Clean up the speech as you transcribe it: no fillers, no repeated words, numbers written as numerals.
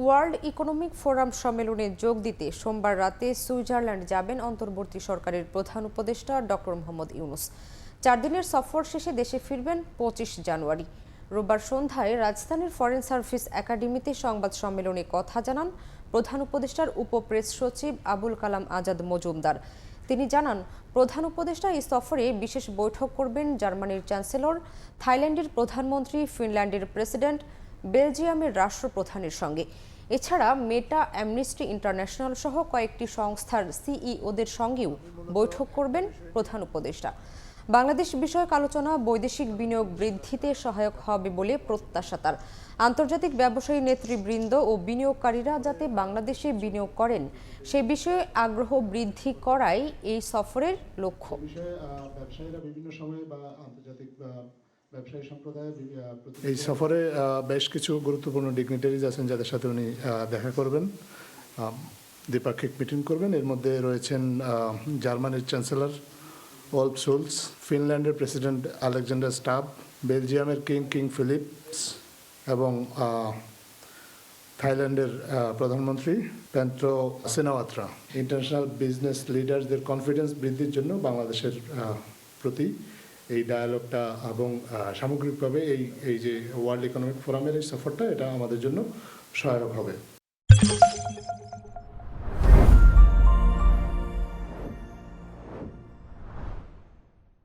World economic forum সম্মেলনে যোগ দিতে সোমবার রাতে সুইজারল্যান্ড যাবেন অন্তর্বর্তী সরকারের প্রধান উপদেষ্টা ডক্টর মোহাম্মদ ইউনূস। 4 দিনের সফর শেষে দেশে ফিরবেন 25 জানুয়ারি। রোববার সন্ধ্যায় রাজধানীর ফরেন সার্ভিস একাডেমিতে সংবাদ সম্মেলনে কথা জানান প্রধান উপদেষ্টার উপপ্রেস সচিব আবুল কালাম আজাদ মজুমদার। তিনি জানান, প্রধান উপদেষ্টা এই সফরে বিশেষ বৈঠক করবেন জার্মানির চ্যান্সেলর, থাইল্যান্ডের প্রধানমন্ত্রী, ফিনল্যান্ডের প্রেসিডেন্ট, বেলজিয়ামের রাষ্ট্রপ্রধানের সঙ্গে। এছাড়া মেটা, অ্যামনেস্টি ইন্টারন্যাশনাল সহ কয়েকটি সংস্থার সিইওদের সঙ্গেও বৈঠক করবেন প্রধান উপদেষ্টা। বাংলাদেশ বিষয়ক আলোচনা বৈদেশিক বিনিয়োগ বৃদ্ধিতে সহায়ক হবে বলে প্রত্যাশা তার। আন্তর্জাতিক ব্যবসায়ী নেতৃবৃন্দ ও বিনিয়োগকারীরা যাতে বাংলাদেশে বিনিয়োগ করেন সে বিষয়ে আগ্রহ বৃদ্ধি করাই এই সফরের লক্ষ্য। এই সফরে বেশ কিছু গুরুত্বপূর্ণ ডিগনিটারিজ আছেন যাদের সাথে উনি দেখা করবেন, দ্বিপাক্ষিক মিটিং করবেন। এর মধ্যে রয়েছেন জার্মানির চ্যান্সেলর ওলফ শুলস, ফিনল্যান্ডের প্রেসিডেন্ট আলেকজান্ডার স্টাব, বেলজিয়ামের কিং ফিলিপস এবং থাইল্যান্ডের প্রধানমন্ত্রী পেন্ট্রো সিনাওয়াত্রা। ইন্টারন্যাশনাল বিজনেস লিডারদের কনফিডেন্স বৃদ্ধির জন্য বাংলাদেশের প্রতি এই ডায়ালগটা এবং সামগ্রিকভাবে এই যে ওয়ার্ল্ড ইকোনমিক ফোরামের এই সফরটা, এটা আমাদের জন্য সহায়ক হবে।